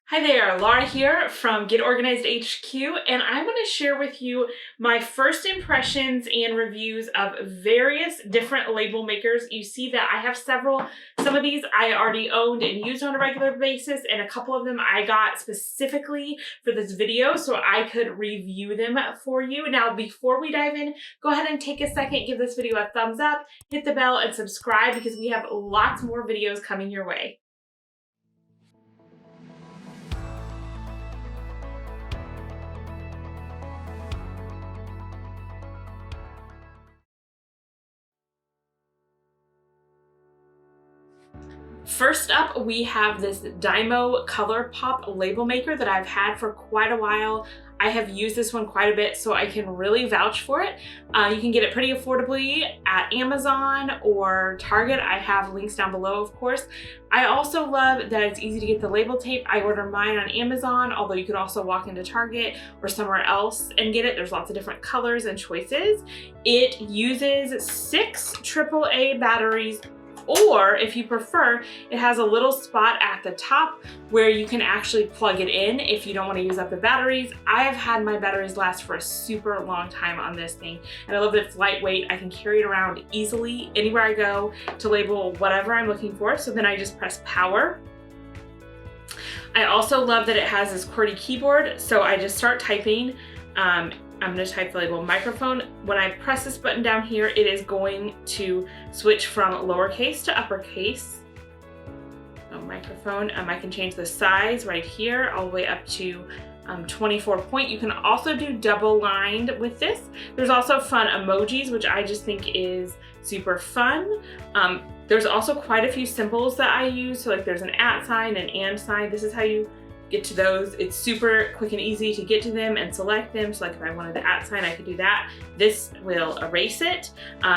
Hi there, Laura here from Get Organized HQ, and I'm going to share with you my first impressions and reviews of various different label makers. You see that I have several. Some of these I already owned and used on a regular basis, and a couple of them I got specifically for this video so I could review them for you. Now, before we dive in, go ahead and take a second, give this video a thumbs up, hit the bell, and subscribe because we have lots more videos coming your way. First up, we have this Dymo Color Pop label maker that I've had for quite a while. I have used this one quite a bit, so I can really vouch for it. You can get it pretty affordably at Amazon or Target. I have links down below, of course. I also love that it's easy to get the label tape. I order mine on Amazon, although you could also walk into Target or somewhere else and get it. There's lots of different colors and choices. It uses 6 AAA batteries, or if you prefer, it has a little spot at the top where you can actually plug it in if you don't want to use up the batteries. I have had my batteries last for a super long time on this thing, and I love that it's lightweight. I can carry it around easily anywhere I go to label whatever I'm looking for. So then I just press power. I also love that it has this QWERTY keyboard, so I just start typing. I'm going to type the label microphone. When I press this button down here, it is going to switch from lowercase to uppercase. So microphone, I can change the size right here all the way up to 24 point. You can also do double lined with this. There's also fun emojis, which I just think is super fun. There's also quite a few symbols that I use. So like there's an @ sign, an and sign. This is how you get to those. It's super quick and easy to get to them and select them. So like if I wanted the @ sign, I could do that. This will erase it.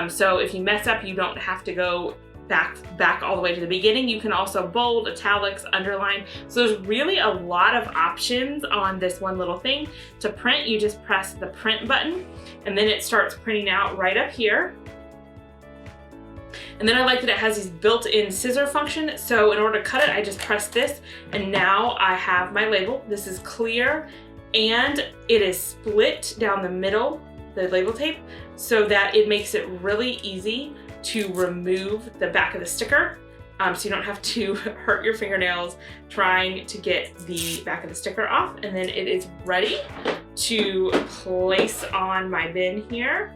So if you mess up, you don't have to go back all the way to the beginning. You can also bold, italics, underline. So there's really a lot of options on this one little thing. To print, you just press the print button and then it starts printing out right up here. And then I like that it has these built-in scissor function. So in order to cut it, I just press this and now I have my label. This is clear and it is split down the middle, the label tape, so that it makes it really easy to remove the back of the sticker. So you don't have to hurt your fingernails trying to get the back of the sticker off. And then it is ready to place on my bin here.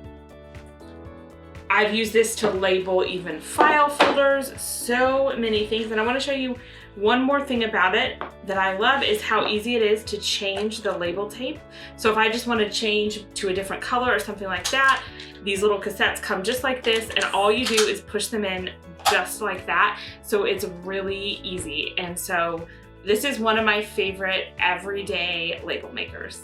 I've used this to label even file folders, so many things. And I want to show you one more thing about it that I love is how easy it is to change the label tape. So if I just want to change to a different color or something like that, these little cassettes come just like this, and all you do is push them in just like that. So it's really easy. And so this is one of my favorite everyday label makers.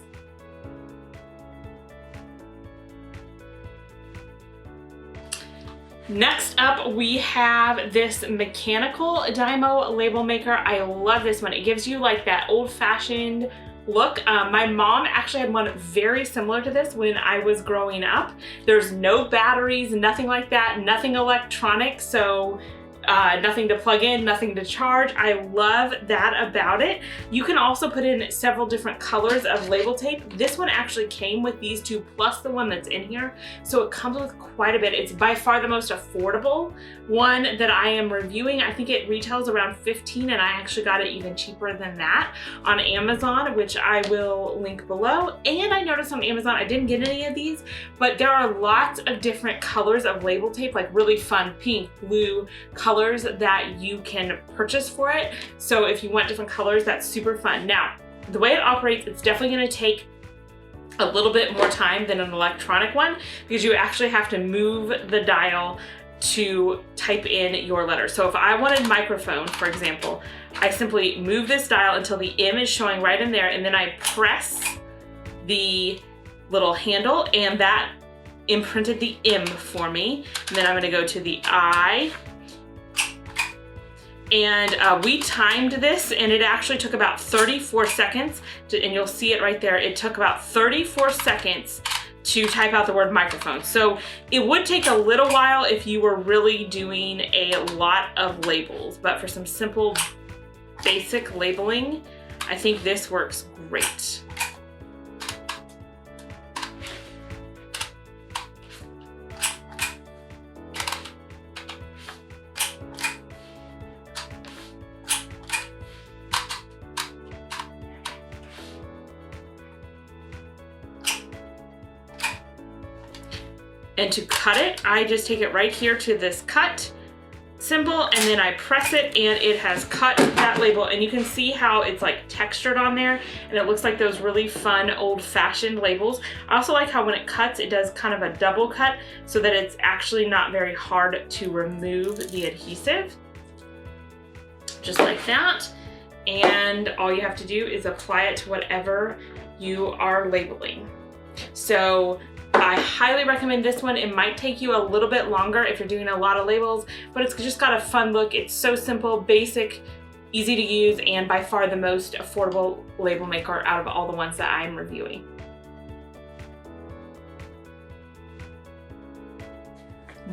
Next up, we have this mechanical Dymo label maker. I love this one. It gives you like that old-fashioned look. My mom actually had one very similar to this when I was growing up. There's no batteries, nothing like that, nothing electronic, so nothing to plug in, nothing to charge. I love that about it. You can also put in several different colors of label tape. This one actually came with these two plus the one that's in here. So it comes with quite a bit. It's by far the most affordable one that I am reviewing. I think it retails around $15 and I actually got it even cheaper than that on Amazon, which I will link below. And I noticed on Amazon, I didn't get any of these, but there are lots of different colors of label tape, like really fun pink, blue colors that you can purchase for it. So if you want different colors, that's super fun. Now, the way it operates, it's definitely going to take a little bit more time than an electronic one because you actually have to move the dial to type in your letter. So if I wanted microphone, for example, I simply move this dial until the M is showing right in there, and then I press the little handle and that imprinted the M for me. And then I'm going to go to the I. And we timed this and it actually took about 34 seconds and you'll see it right there. It took about 34 seconds to type out the word microphone. So it would take a little while if you were really doing a lot of labels, but for some simple basic labeling, I think this works great. And to cut it, I just take it right here to this cut symbol, and then I press it, and it has cut that label. And you can see how it's like textured on there, and it looks like those really fun old-fashioned labels. I also like how when it cuts, it does kind of a double cut so that it's actually not very hard to remove the adhesive. Just like that. And all you have to do is apply it to whatever you are labeling. So I highly recommend this one. It might take you a little bit longer if you're doing a lot of labels, but it's just got a fun look. It's so simple, basic, easy to use, and by far the most affordable label maker out of all the ones that I'm reviewing.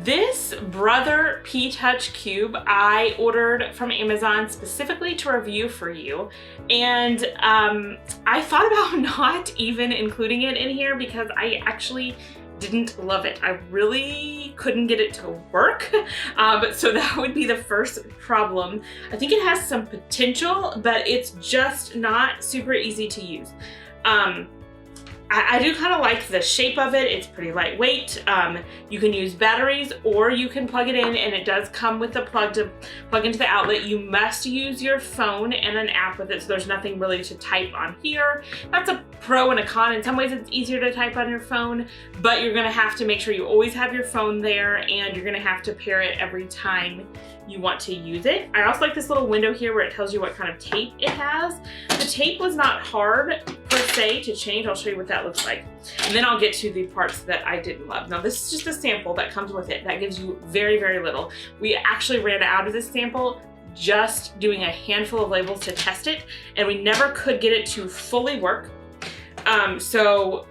This Brother P-Touch Cube I ordered from Amazon specifically to review for you, and I thought about not even including it in here because I actually didn't love it. I really couldn't get it to work, so that would be the first problem. I think it has some potential, but it's just not super easy to use. I do kind of like the shape of it. It's pretty lightweight. You can use batteries or you can plug it in, and it does come with the plug to plug into the outlet. You must use your phone and an app with it, so there's nothing really to type on here. That's a pro and a con. In some ways it's easier to type on your phone, but you're gonna have to make sure you always have your phone there, and you're gonna have to pair it every time you want to use it. I also like this little window here where it tells you what kind of tape it has. The tape was not hard per se to change. I'll show you what that looks like. And then I'll get to the parts that I didn't love. Now this is just a sample that comes with it. That gives you very, very little. We actually ran out of this sample just doing a handful of labels to test it, and we never could get it to fully work. So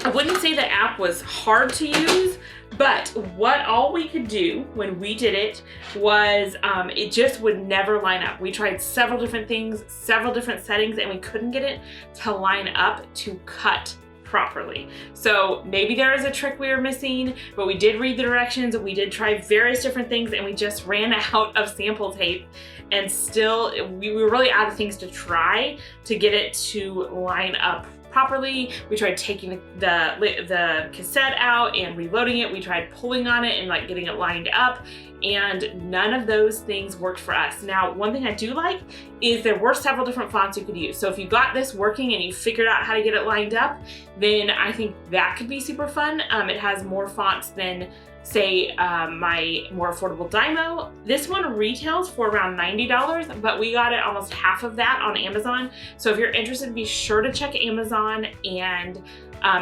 I wouldn't say the app was hard to use, but what all we could do when we did it was it just would never line up. We tried several different things, several different settings, and we couldn't get it to line up to cut properly. So maybe there is a trick we were missing, but we did read the directions, we did try various different things, and we just ran out of sample tape, and still we were really out of things to try to get it to line up properly. We tried taking the cassette out and reloading it. We tried pulling on it and like getting it lined up, and none of those things worked for us. Now, one thing I do like is there were several different fonts you could use. So if you got this working and you figured out how to get it lined up, then I think that could be super fun. It has more fonts than, say, my more affordable Dymo. This one retails for around $90, but we got it almost half of that on Amazon. So if you're interested, be sure to check Amazon, and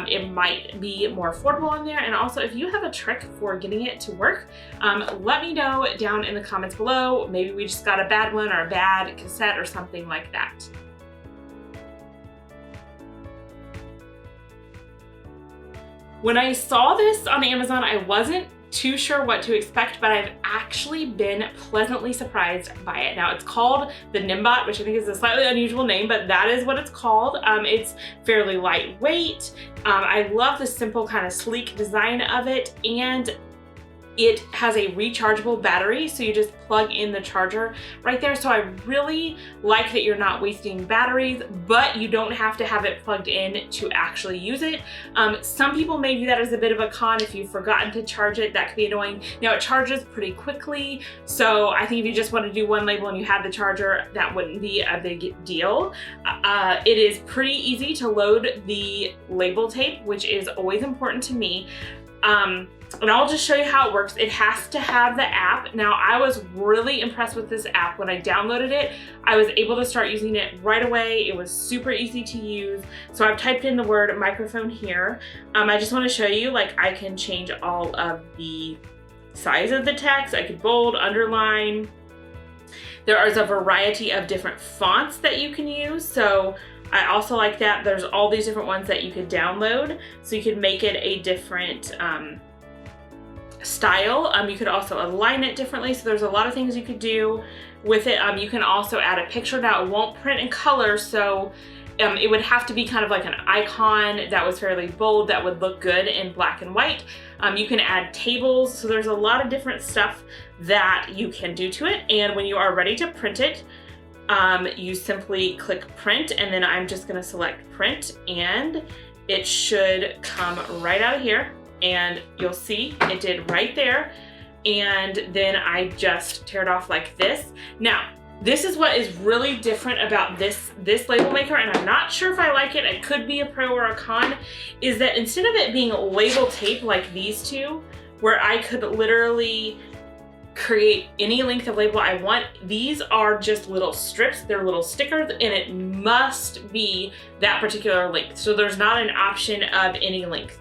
it might be more affordable on there. And also, if you have a trick for getting it to work, let me know down in the comments below. Maybe we just got a bad one or a bad cassette or something like that. When I saw this on Amazon, I wasn't too sure what to expect, but I've actually been pleasantly surprised by it. Now, it's called the NIMBOT, which I think is a slightly unusual name, but that is what it's called. It's fairly lightweight. I love the simple kind of sleek design of it, and it has a rechargeable battery, so you just plug in the charger right there. So I really like that you're not wasting batteries, but you don't have to have it plugged in to actually use it. Some people may view that as a bit of a con. If you've forgotten to charge it, that could be annoying. Now, it charges pretty quickly, so I think if you just want to do one label and you have the charger, that wouldn't be a big deal. It is pretty easy to load the label tape, which is always important to me. And I'll just show you how it works. It has to have the app. Now, I was really impressed with this app. When I downloaded it, I was able to start using it right away. It was super easy to use. So I've typed in the word microphone here. I just want to show you, like, I can change all of the size of the text. I could bold, underline. There is a variety of different fonts that you can use. So I also like that. There's all these different ones that you could download. So you could make it a different style. You could also align it differently. So there's a lot of things you could do. with it. You can also add a picture. Now it won't print in color, so it would have to be kind of like an icon that was fairly bold that would look good in black and white. You can add tables, so there's a lot of different stuff that you can do to it. And when you are ready to print it, you simply click print, and then I'm just gonna select print, and it should come right out of here, and you'll see it did right there. And then I just tear it off like this. Now, this is what is really different about this label maker, and I'm not sure if I like it. It could be a pro or a con, is that instead of it being label tape like these two, where I could literally create any length of label I want, these are just little strips. They're little stickers, and it must be that particular length. So there's not an option of any length.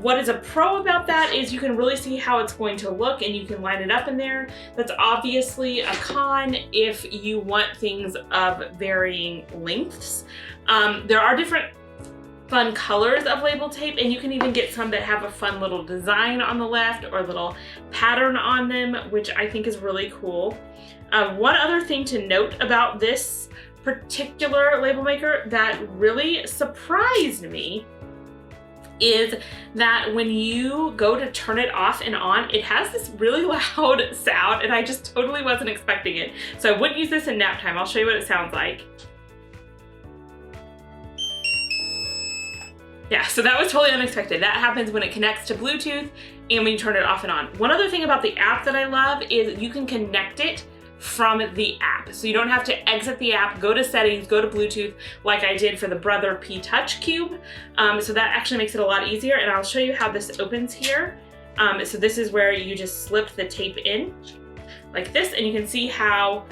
What is a pro about that is you can really see how it's going to look, and you can line it up in there. That's obviously a con if you want things of varying lengths. There are different fun colors of label tape, and you can even get some that have a fun little design on the left or a little pattern on them, which I think is really cool. One other thing to note about this particular label maker that really surprised me is that when you go to turn it off and on, it has this really loud sound, and I just totally wasn't expecting it. So I wouldn't use this in nap time. I'll show you what it sounds like. Yeah, so that was totally unexpected. That happens when it connects to Bluetooth and when you turn it off and on. One other thing about the app that I love is you can connect it from the app. So you don't have to exit the app, go to settings, go to Bluetooth like I did for the Brother P Touch Cube. So that actually makes it a lot easier, and I'll show you how this opens here. So this is where you just slip the tape in like this, and you can see how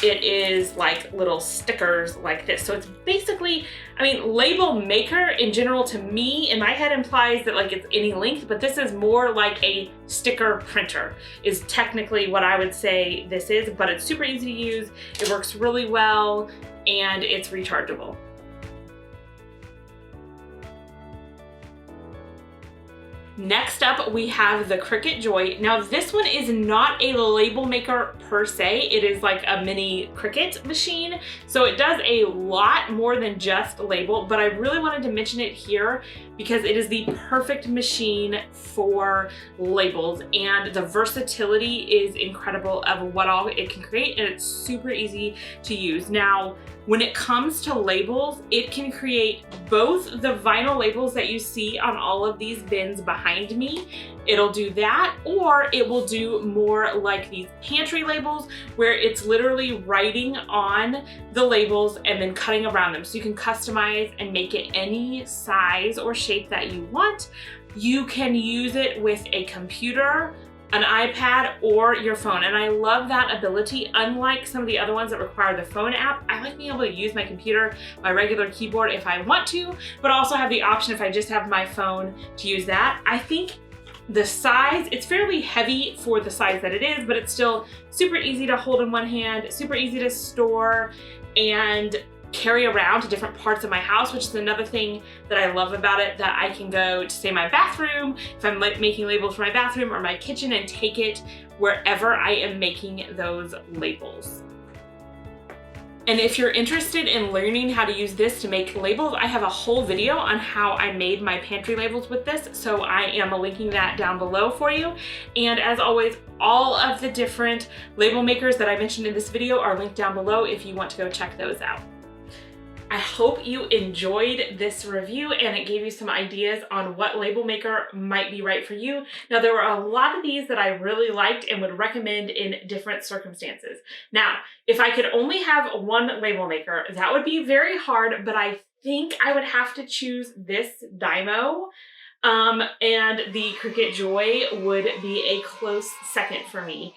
it is like little stickers like this. So it's basically, I mean, label maker in general to me in my head implies that like it's any length, but this is more like a sticker printer is technically what I would say this is, but it's super easy to use. It works really well, and it's rechargeable. Next up, we have the Cricut Joy. Now this one is not a label maker per se. It is like a mini Cricut machine. So it does a lot more than just label, but I really wanted to mention it here because it is the perfect machine for labels, and the versatility is incredible of what all it can create, and it's super easy to use. Now, when it comes to labels, it can create both the vinyl labels that you see on all of these bins behind me. It'll do that, or it will do more like these pantry labels where it's literally writing on the labels and then cutting around them. So you can customize and make it any size or shape that you want. You can use it with a computer, an iPad, or your phone. And I love that ability. Unlike some of the other ones that require the phone app, I like being able to use my computer, my regular keyboard if I want to, but also have the option if I just have my phone to use that. I think the size, it's fairly heavy for the size that it is, but it's still super easy to hold in one hand, super easy to store and carry around to different parts of my house, which is another thing that I love about it, that I can go to, say, my bathroom, if I'm making labels for my bathroom or my kitchen, and take it wherever I am making those labels. And if you're interested in learning how to use this to make labels, I have a whole video on how I made my pantry labels with this, so I am linking that down below for you. And as always, all of the different label makers that I mentioned in this video are linked down below if you want to go check those out. I hope you enjoyed this review and it gave you some ideas on what label maker might be right for you. Now, there were a lot of these that I really liked and would recommend in different circumstances. Now, if I could only have one label maker, that would be very hard, but I think I would have to choose this Dymo, and the Cricut Joy would be a close second for me.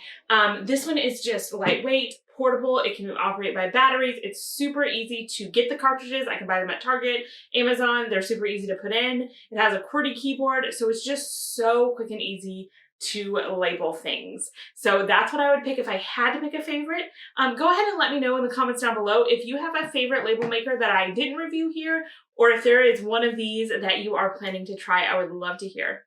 This one is just lightweight, portable, it can operate by batteries, it's super easy to get the cartridges. I can buy them at Target, Amazon, they're super easy to put in. It has a QWERTY keyboard, so it's just so quick and easy to label things. So that's what I would pick if I had to pick a favorite. Go ahead and let me know in the comments down below if you have a favorite label maker that I didn't review here, or if there is one of these that you are planning to try. I would love to hear.